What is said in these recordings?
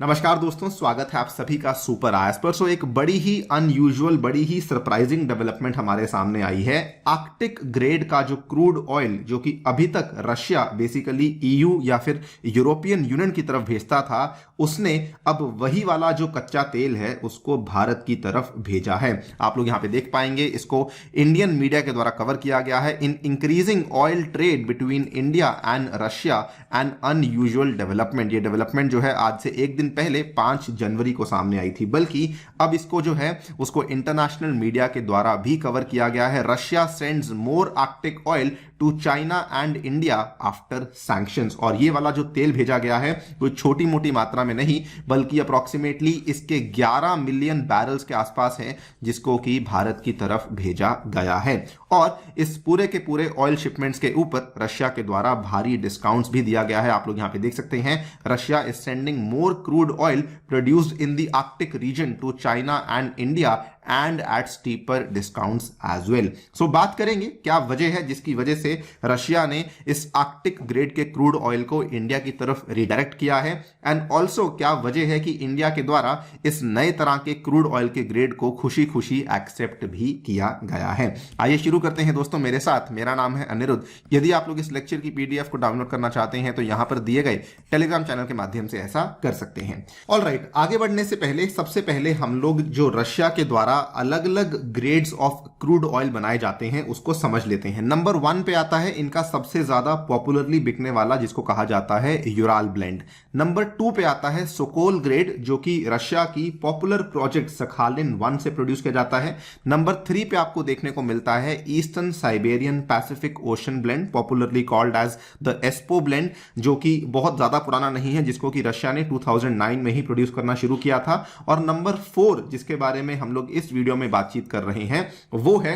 नमस्कार दोस्तों, स्वागत है आप सभी का सुपर आयस पर। एक बड़ी ही अनयूजुअल, बड़ी ही सरप्राइजिंग डेवलपमेंट हमारे सामने आई है। आर्कटिक ग्रेड का जो क्रूड ऑयल जो कि अभी तक रशिया बेसिकली ईयू या फिर यूरोपियन यूनियन की तरफ भेजता था, उसने अब वही वाला जो कच्चा तेल है उसको भारत की तरफ भेजा है। आप लोग यहां पे देख पाएंगे, इसको इंडियन मीडिया के द्वारा कवर किया गया है। In increasing oil trade between India and Russia N unusual development. ये डेवलपमेंट जो है आज से एक दिन पहले 5 जनवरी को सामने आई थी, बल्कि अब इसको जो है उसको इंटरनेशनल मीडिया के द्वारा भी कवर किया गया है। Russia sends more Arctic oil to China and India after sanctions. और ये वाला जो तेल भेजा गया है कोई छोटी मोटी मात्रा में नहीं, बल्कि अप्रोक्सीमेटली इसके 11 मिलियन बैरल्स के आसपास है, जिसको कि भारत की तरफ भेजा गया है। और इस पूरे के पूरे ऑयल शिपमेंट्स के ऊपर रशिया के द्वारा भारी डिस्काउंट्स भी दिया गया है। आप लोग यहां पे देख सकते हैं, Russia is sending more crude oil produced in the Arctic region to China and India and at steeper discounts as well. So बात करेंगे क्या वजह है जिसकी वजह से रशिया ने इस आर्कटिक ग्रेड के क्रूड ऑयल को इंडिया की तरफ रिडायरेक्ट किया है, एंड ऑल्सो क्या वजह है कि इंडिया के द्वारा इस नए तरह के क्रूड ऑयल के ग्रेड को खुशी खुशी एक्सेप्ट भी किया गया है। आइए शुरू करते हैं दोस्तों मेरे साथ। मेरा नाम है अनिरुद्ध। यदि आप लोग इस लेक्चर की पीडीएफ को डाउनलोड करना चाहते हैं तो यहां पर दिए गए टेलीग्राम चैनल के माध्यम से ऐसा कर सकते हैं। ऑलराइट, आगे बढ़ने से पहले सबसे पहले हम लोग जो रशिया के द्वारा अलग अलग ग्रेड्स ऑफ क्रूड ऑयल बनाए जाते हैं उसको समझ लेते हैं। नंबर 1 पे आता है इनका सबसे ज्यादा पॉपुलरली बिकने वाला, जिसको कहा जाता है यूराल ब्लेंड। नंबर 2 पे आता है सोकोल ग्रेड, जो कि रशिया की पॉपुलर प्रोजेक्ट सखालिन 1 से प्रोड्यूस किया जाता है। नंबर 3 पे आपको देखने को मिलता है Eastern Siberian Pacific Ocean blend, popularly called as the ESPO blend, जो कि बहुत ज्यादा पुराना नहीं है, जिसको कि रशिया ने 2009 में ही प्रोड्यूस करना शुरू किया था। और नंबर 4 जिसके बारे में हम लोग इस वीडियो में बातचीत कर रहे हैं वो है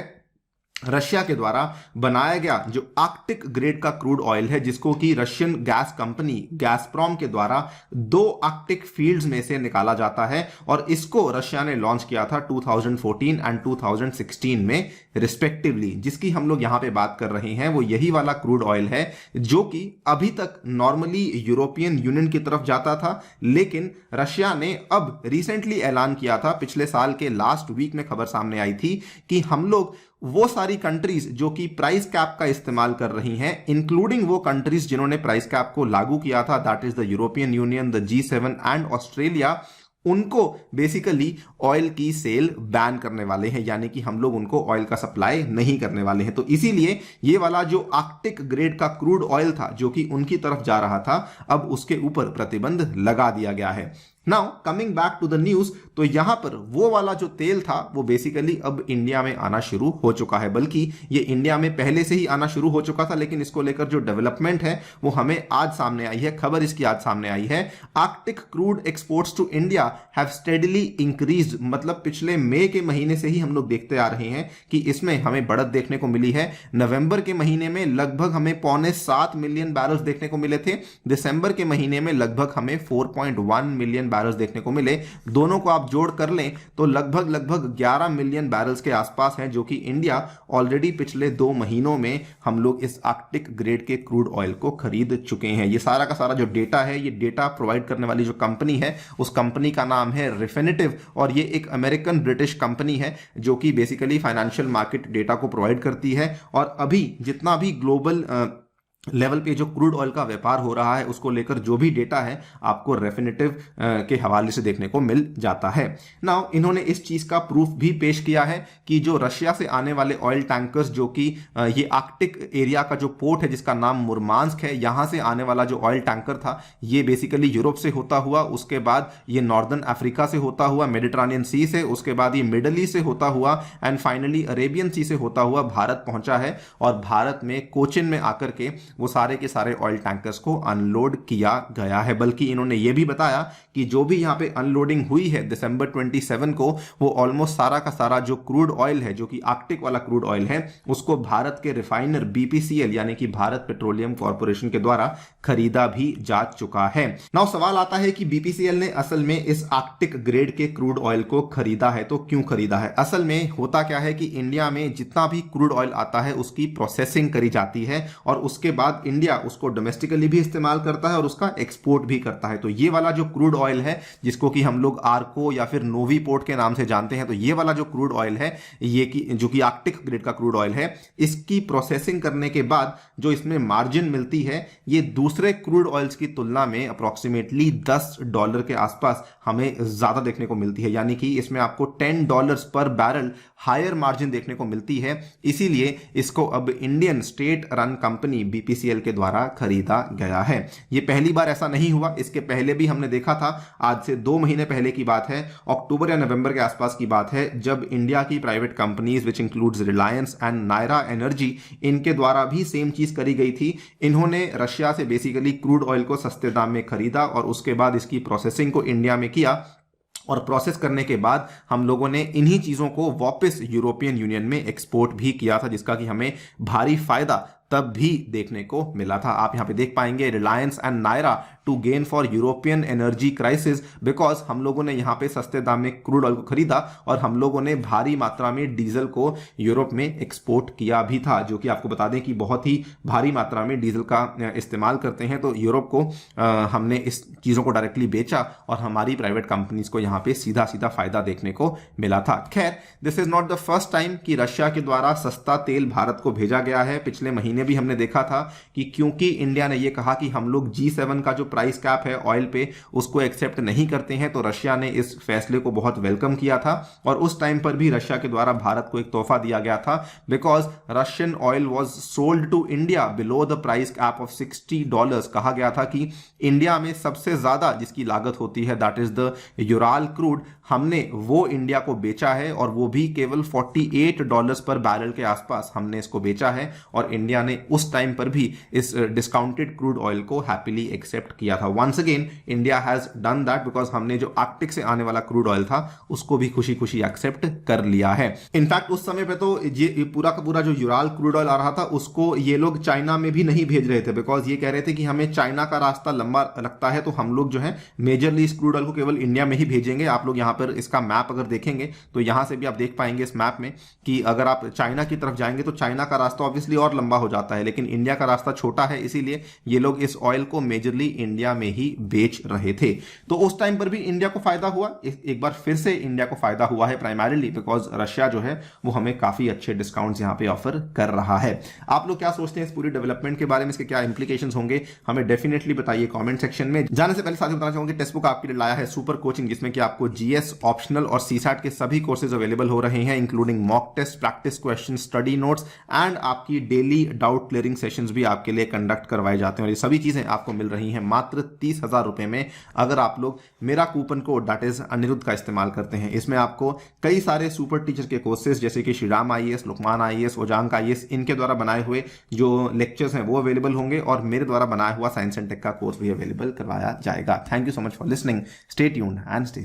रशिया के द्वारा बनाया गया जो आर्कटिक ग्रेड का क्रूड ऑयल है, जिसको कि रशियन गैस कंपनी गैसप्रॉम के द्वारा 2 आर्कटिक फील्ड्स में से निकाला जाता है। और इसको रशिया ने लॉन्च किया था 2014 एंड 2016 में रिस्पेक्टिवली। जिसकी हम लोग यहां पे बात कर रहे हैं वो यही वाला क्रूड ऑयल है जो कि अभी तक नॉर्मली यूरोपियन यूनियन की तरफ जाता था, लेकिन रशिया ने अब रिसेंटली ऐलान किया था, पिछले साल के लास्ट वीक में खबर सामने आई थी कि हम लोग वो सारी कंट्रीज जो कि प्राइस कैप का इस्तेमाल कर रही हैं, इंक्लूडिंग वो कंट्रीज जिन्होंने प्राइस कैप को लागू किया था, that is the European union, the G7 and Australia, उनको बेसिकली ऑयल की सेल बैन करने वाले हैं, यानी कि हम लोग उनको ऑयल का सप्लाई नहीं करने वाले हैं। तो इसीलिए ये वाला जो आर्कटिक ग्रेड का क्रूड ऑयल था जो कि उनकी तरफ जा रहा था, अब उसके ऊपर प्रतिबंध लगा दिया गया है। Now coming back to the news, तो यहां पर वो वाला जो तेल था वो बेसिकली अब इंडिया में आना शुरू हो चुका है, बल्कि ये इंडिया में पहले से ही आना शुरू हो चुका था, लेकिन इसको लेकर जो डेवलपमेंट है वो हमें आज सामने आई है। खबर इसकी आज सामने आई है, Arctic crude exports to India have steadily increased. मतलब पिछले मई के महीने से ही हम लोग देखते आ रहे हैं कि इसमें हमें बढ़त देखने को मिली है। नवंबर के महीने में लगभग हमें 6.25 मिलियन बैरल्स देखने को मिले थे। दिसंबर के महीने में लगभग हमें 4.1 मिलियन बैरल्स देखने को मिले। दोनों को आप जोड़ कर लें तो लगभग 11 मिलियन बैरल्स के आसपास हैं, जो कि इंडिया ऑलरेडी पिछले 2 महीनों में हम लोग इस आर्कटिक ग्रेड के क्रूड ऑयल को खरीद चुके हैं। ये सारा का सारा जो डेटा है, ये डेटा प्रोवाइड करने वाली जो कंपनी है उस कंपनी का नाम है रिफिनिटिव, और ये एक अमेरिकन ब्रिटिश कंपनी है जो कि बेसिकली फाइनेंशियल मार्केट डेटा को प्रोवाइड करती है। और अभी जितना भी ग्लोबल लेवल पे जो क्रूड ऑयल का व्यापार हो रहा है उसको लेकर जो भी डेटा है आपको रेफिनेटिव के हवाले से देखने को मिल जाता है। नाउ इन्होंने इस चीज का प्रूफ भी पेश किया है कि जो रशिया से आने वाले ऑयल टैंकर्स, जो कि ये आर्कटिक एरिया का जो पोर्ट है जिसका नाम मुरमांस्क है, यहां से आने वाला जो ऑयल टैंकर था ये बेसिकली यूरोप से होता हुआ, उसके बाद ये नॉर्दर्न अफ्रीका से होता हुआ, मेडिटरेनियन सी से, उसके बाद ये मिडल ईस्ट से होता हुआ एंड फाइनली अरेबियन सी से होता हुआ भारत पहुंचा है। और भारत में कोचिन में आकर के वो सारे के सारे ऑयल टैंकर्स को अनलोड किया गया है। बल्कि इन्होंने ये भी बताया कि जो भी यहां पे अनलोडिंग हुई है दिसंबर 27 को, वो ऑलमोस्ट सारा का सारा जो क्रूड ऑयल है, जो कि आर्कटिक वाला क्रूड ऑयल है, उसको भारत के रिफाइनर BPCL यानी कि भारत पेट्रोलियम कॉर्पोरेशन के द्वारा खरीदा भी जा चुका है। नाउ सवाल आता है कि BPCL ने असल में इस आर्कटिक ग्रेड के क्रूड ऑयल को खरीदा है तो क्यों खरीदा है। असल में होता क्या है कि इंडिया में जितना भी क्रूड ऑयल आता है उसकी प्रोसेसिंग करी जाती है और उसके बाद इंडिया उसको डोमेस्टिकली भी इस्तेमाल करता है और उसका एक्सपोर्ट भी करता है। तो ये वाला जो क्रूड ऑयल है जिसको कि हम लोग आर्को या फिर नोवी पोर्ट के नाम से जानते हैं, तो ये वाला जो क्रूड ऑयल है ये कि जो कि आर्कटिक ग्रेड का क्रूड ऑयल है, इसकी प्रोसेसिंग करने के बाद जो इसमें मार्जिन मिलती है ये दूसरे क्रूड ऑयल्स की तुलना में अप्रोक्सीमेटली $10 के आसपास हमें ज्यादा देखने को मिलती है। यानी कि इसमें आपको $10 पर बैरल हायर मार्जिन देखने को मिलती है। इसीलिए इसको अब Indian state run company BPCL के द्वारा खरीदा गया है। यह पहली बार ऐसा नहीं हुआ, इसके पहले भी हमने देखा था। आज से 2 महीने पहले की बात है, अक्टूबर या नवंबर के आसपास की बात है, जब इंडिया की private companies which includes Reliance and Nayara Energy, इनके द्वारा भी सेम चीज करी गई थी। इन्होंने रशिया से बेसिकली क्रूड ऑयल को सस्ते दाम में खरीदा और उसके बाद इसकी प्रोसेसिंग को इंडिया में किया और प्रोसेस करने के बाद हम लोगों ने इन्हीं चीजों को वापस यूरोपियन यूनियन में एक्सपोर्ट भी किया था, जिसका कि हमें भारी फायदा तब भी देखने को मिला था। आप यहां पे देख पाएंगे Reliance and Nayara to gain for European energy crisis, because हम लोगों ने यहां पे सस्ते दाम में क्रूड ऑयल को खरीदा और हम लोगों ने भारी मात्रा में डीजल को यूरोप में एक्सपोर्ट किया भी था, जो कि आपको बता दें कि बहुत ही भारी मात्रा में डीजल का इस्तेमाल करते हैं। तो यूरोप को हमने इस चीजों को डायरेक्टली बेचा और हमारी प्राइवेट कंपनीज को यहां पे सीधा सीधा फायदा देखने को मिला था। खैर, this is not the first time कि रशिया के द्वारा सस्ता तेल भारत को भेजा गया है। पिछले महीने भी हमने देखा था कि क्योंकि इंडिया ने यह कहा कि हम लोग G7 का जो प्राइस कैप है ऑयल पे उसको एक्सेप्ट नहीं करते हैं, तो रशिया ने इस फैसले को बहुत वेलकम किया था और उस टाइम पर भी रशिया के द्वारा भारत को एक तोहफा दिया गया था, because Russian oil was sold to India below the price cap of $60। कहा गया था कि इंडिया में सबसे ज्यादा जिसकी लागत होती है that is the Ural crude, हमने वो इंडिया को बेचा है और वो भी केवल $48 पर बैरल के आसपास हमने इसको बेचा है और इंडिया ने उस टाइम पर भी इस डिस्काउंटेड क्रूड ऑयल को हैप्पीली एक्सेप्ट किया था। Once again India has done that because हमने जो आर्कटिक से आने वाला क्रूड ऑयल था उसको भी खुशी खुशी एक्सेप्ट कर लिया है। इनफैक्ट उस समय पे तो ये पूरा का पूरा जो यूराल क्रूड ऑयल आ रहा था उसको ये लोग चाइना में भी नहीं भेज रहे थे, बिकॉज ये कह रहे थे कि हमें चाइना का रास्ता लंबा लगता है, तो हम लोग जो है मेजरली इस क्रूड ऑयल को केवल इंडिया में ही भेजेंगे। आप लोग यहां पर इसका मैप अगर देखेंगे तो यहां से भी आप देख पाएंगे इस मैप में कि अगर आप चाइना की तरफ जाएंगे तो चाइना का रास्ता ऑब्वियसली और लंबा हो जाता है, लेकिन इंडिया का रास्ता छोटा है, इसीलिए ये लोग इस ऑयल को मेजरली इंडिया में ही बेच रहे थे। तो उस टाइम पर भी इंडिया को फायदा हुआ, एक बार फिर से इंडिया को फायदा हुआ है प्राइमरीली बिकॉज रशिया जो है वो हमें काफी अच्छे डिस्काउंट्स यहां पे ऑफर कर रहा है। आप लोग क्या सोचते हैं इस पूरी डेवलपमेंट के बारे में, इसके क्या इंप्लीकेशंस होंगे, हमें डेफिनेटली बताइए कमेंट सेक्शन में। जाने से पहले साथ ही बताना चाहूंगा टेक्स्ट बुक आपके लिए लाया है सुपर कोचिंग, जिसमें कि आपको जीएस ऑप्शनल और सीसैट के सभी कोर्सेज अवेलेबल हो रहे हैं, including mock test, practice question, study notes and आपकी डेली डाउट क्लियरिंग सेशंस भी आपके लिए कंडक्ट करवाए जाते हैं। और ये सभी चीजें आपको मिल रही हैं मात्र 30,000 रुपए में अगर आप लोग मेरा coupon code that is Anirudh का इस्तेमाल करते हैं। इसमें आपको कई सारे सुपर टीचर के कोर्सेज जैसे कि Shriram IAS, Lukmaan IAS, Ojaank IAS, इनके द्वारा बनाए हुए जो लेक्चर्स हैं वो अवेलेबल होंगे और मेरे द्वारा बनाया हुआ साइंस एंड टेक का कोर्स भी अवेलेबल करवाया जाएगा। Thank you so much for listening, stay tuned and stay